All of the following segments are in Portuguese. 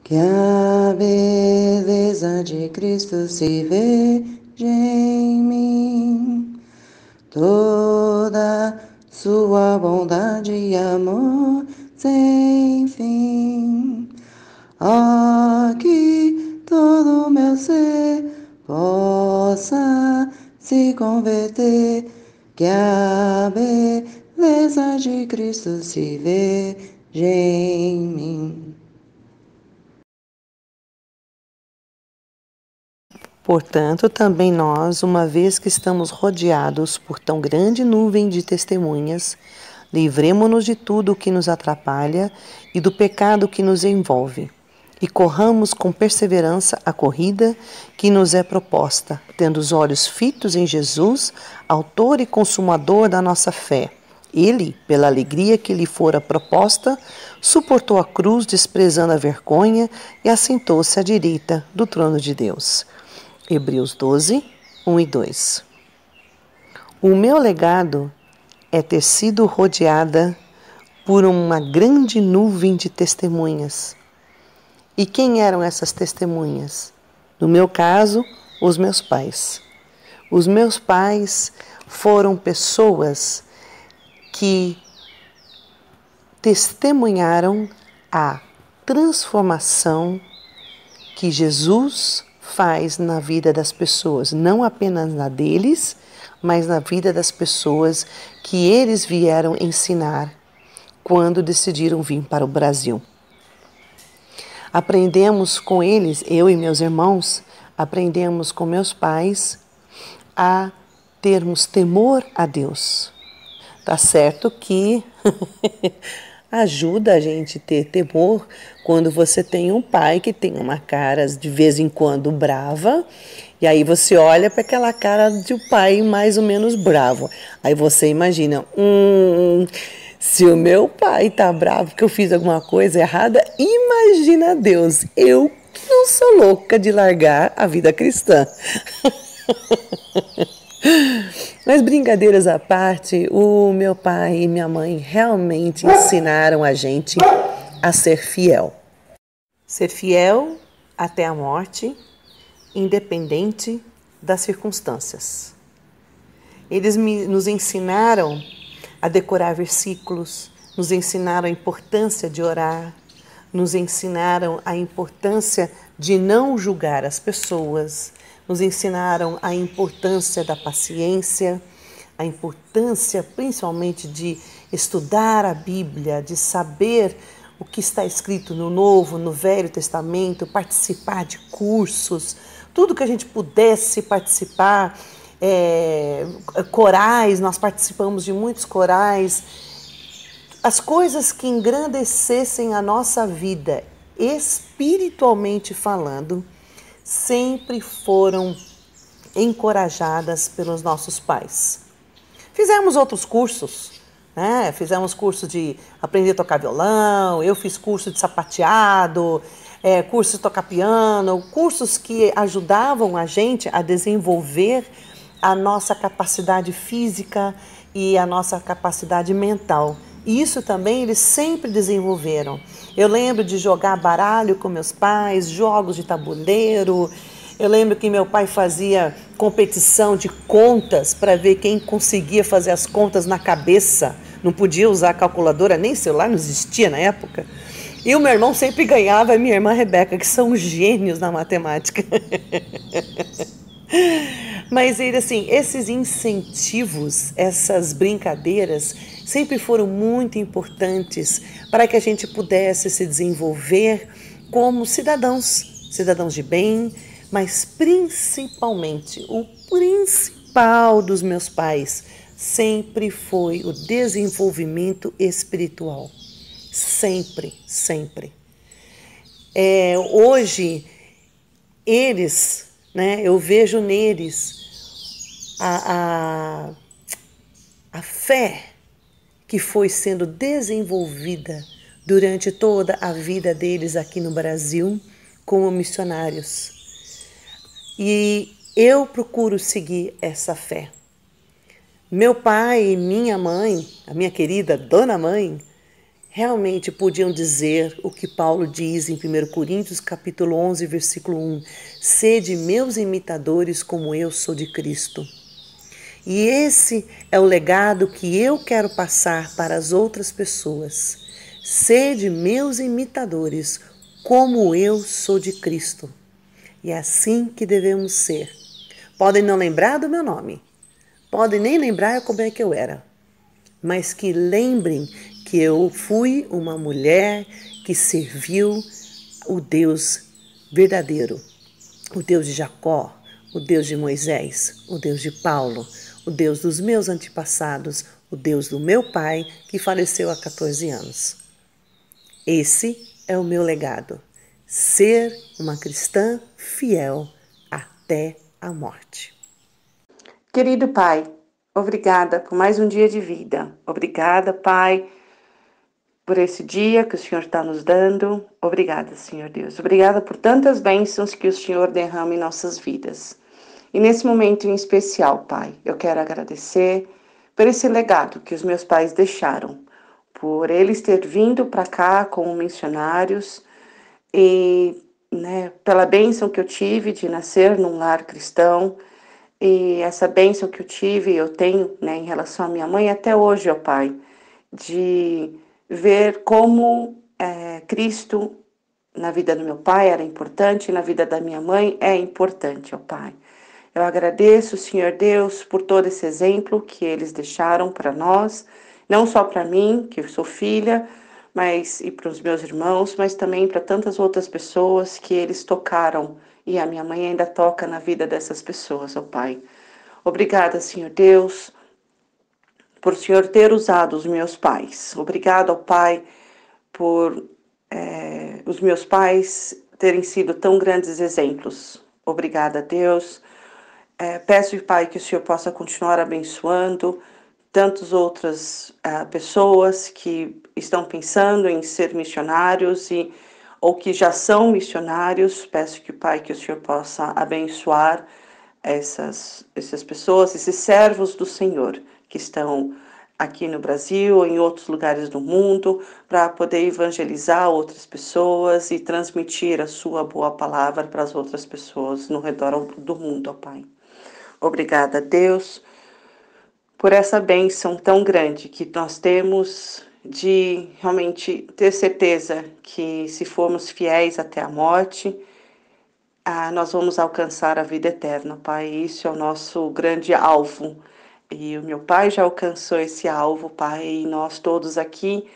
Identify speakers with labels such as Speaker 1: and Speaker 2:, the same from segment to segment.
Speaker 1: Que a beleza de Cristo se veja em mim, toda sua bondade e amor sem fim. Que todo meu ser possa se converter, que a beleza de Cristo se veja em mim.
Speaker 2: Portanto, também nós, uma vez que estamos rodeados por tão grande nuvem de testemunhas, livremo-nos de tudo o que nos atrapalha e do pecado que nos envolve, e corramos com perseverança a corrida que nos é proposta, tendo os olhos fitos em Jesus, autor e consumador da nossa fé. Ele, pela alegria que lhe fora proposta, suportou a cruz, desprezando a vergonha, e assentou-se à direita do trono de Deus. Hebreus 12, 1 e 2. O meu legado é ter sido rodeada por uma grande nuvem de testemunhas. E quem eram essas testemunhas? No meu caso, os meus pais. Os meus pais foram pessoas que testemunharam a transformação que Jesus faz na vida das pessoas, não apenas na deles, mas na vida das pessoas que eles vieram ensinar quando decidiram vir para o Brasil. Aprendemos com eles, eu e meus irmãos, aprendemos com meus pais a termos temor a Deus. Tá certo que ajuda a gente a ter temor quando você tem um pai que tem uma cara de vez em quando brava, e aí você olha para aquela cara de um pai mais ou menos bravo. Aí você imagina, se o meu pai tá bravo porque eu fiz alguma coisa errada, imagina Deus, eu que não sou louca de largar a vida cristã. Mas brincadeiras à parte, o meu pai e minha mãe realmente ensinaram a gente a ser fiel. Ser fiel até a morte, independente das circunstâncias. Eles nos ensinaram a decorar versículos, nos ensinaram a importância de orar, nos ensinaram a importância de não julgar as pessoas, nos ensinaram a importância da paciência, a importância principalmente de estudar a Bíblia, de saber o que está escrito no Novo, no Velho Testamento, participar de cursos, tudo que a gente pudesse participar, corais, nós participamos de muitos corais, as coisas que engrandecessem a nossa vida, espiritualmente falando, sempre foram encorajadas pelos nossos pais. Fizemos outros cursos, né? Fizemos curso de aprender a tocar violão, eu fiz curso de sapateado, curso de tocar piano, cursos que ajudavam a gente a desenvolver a nossa capacidade física e a nossa capacidade mental. E isso também eles sempre desenvolveram. Eu lembro de jogar baralho com meus pais, jogos de tabuleiro. Eu lembro que meu pai fazia competição de contas para ver quem conseguia fazer as contas na cabeça. Não podia usar calculadora, nem celular, não existia na época. E o meu irmão sempre ganhava, e minha irmã Rebeca, que são gênios na matemática. Mas assim, esses incentivos, essas brincadeiras, sempre foram muito importantes para que a gente pudesse se desenvolver como cidadãos de bem, mas principalmente, o principal dos meus pais sempre foi o desenvolvimento espiritual. Sempre, sempre. Hoje, eles, né, eu vejo neles a fé que foi sendo desenvolvida durante toda a vida deles aqui no Brasil como missionários. E eu procuro seguir essa fé. Meu pai e minha mãe, a minha querida Dona Mãe, realmente podiam dizer o que Paulo diz em 1 Coríntios capítulo 11, versículo 1: sede meus imitadores como eu sou de Cristo. E esse é o legado que eu quero passar para as outras pessoas. Sede meus imitadores como eu sou de Cristo. E é assim que devemos ser. Podem não lembrar do meu nome, podem nem lembrar como é que eu era, mas que lembrem que eu fui uma mulher que serviu o Deus verdadeiro, o Deus de Jacó, o Deus de Moisés, o Deus de Paulo, o Deus dos meus antepassados, o Deus do meu pai que faleceu há 14 anos. Esse é o meu legado, ser uma cristã fiel até a morte.
Speaker 1: Querido Pai, obrigada por mais um dia de vida. Obrigada, Pai, por esse dia que o Senhor está nos dando. Obrigada, Senhor Deus. Obrigada por tantas bênçãos que o Senhor derrama em nossas vidas. E nesse momento em especial, Pai, eu quero agradecer por esse legado que os meus pais deixaram, por eles ter vindo para cá como missionários e, né, pela bênção que eu tive de nascer num lar cristão. E essa bênção que eu tive, eu tenho, né, em relação à minha mãe até hoje, ó Pai, de ver como Cristo na vida do meu pai era importante, na vida da minha mãe é importante, ó Pai. Eu agradeço, Senhor Deus, por todo esse exemplo que eles deixaram para nós, não só para mim, que eu sou filha, mas e para os meus irmãos, mas também para tantas outras pessoas que eles tocaram e a minha mãe ainda toca na vida dessas pessoas, ó Pai. Obrigada, Senhor Deus, por o Senhor ter usado os meus pais. Obrigado, ó Pai, por os meus pais terem sido tão grandes exemplos. Obrigada, Deus. Peço, Pai, que o Senhor possa continuar abençoando tantas outras pessoas que estão pensando em ser missionários ou que já são missionários. Peço que, Pai, que o Senhor possa abençoar essas pessoas, esses servos do Senhor que estão aqui no Brasil ou em outros lugares do mundo, para poder evangelizar outras pessoas e transmitir a sua boa palavra para as outras pessoas no redor do mundo, ó Pai. Obrigada, Deus, por essa bênção tão grande que nós temos de realmente ter certeza que se formos fiéis até a morte, nós vamos alcançar a vida eterna, Pai. Isso é o nosso grande alvo. E o meu Pai já alcançou esse alvo, Pai, e nós todos aqui,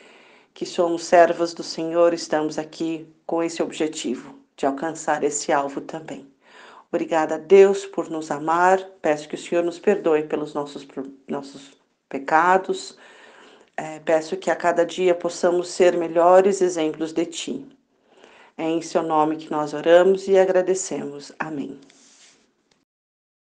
Speaker 1: que somos servos do Senhor, estamos aqui com esse objetivo, de alcançar esse alvo também. Obrigada a Deus por nos amar. Peço que o Senhor nos perdoe pelos nossos pecados. Peço que a cada dia possamos ser melhores exemplos de Ti. É em Seu nome que nós oramos e agradecemos. Amém.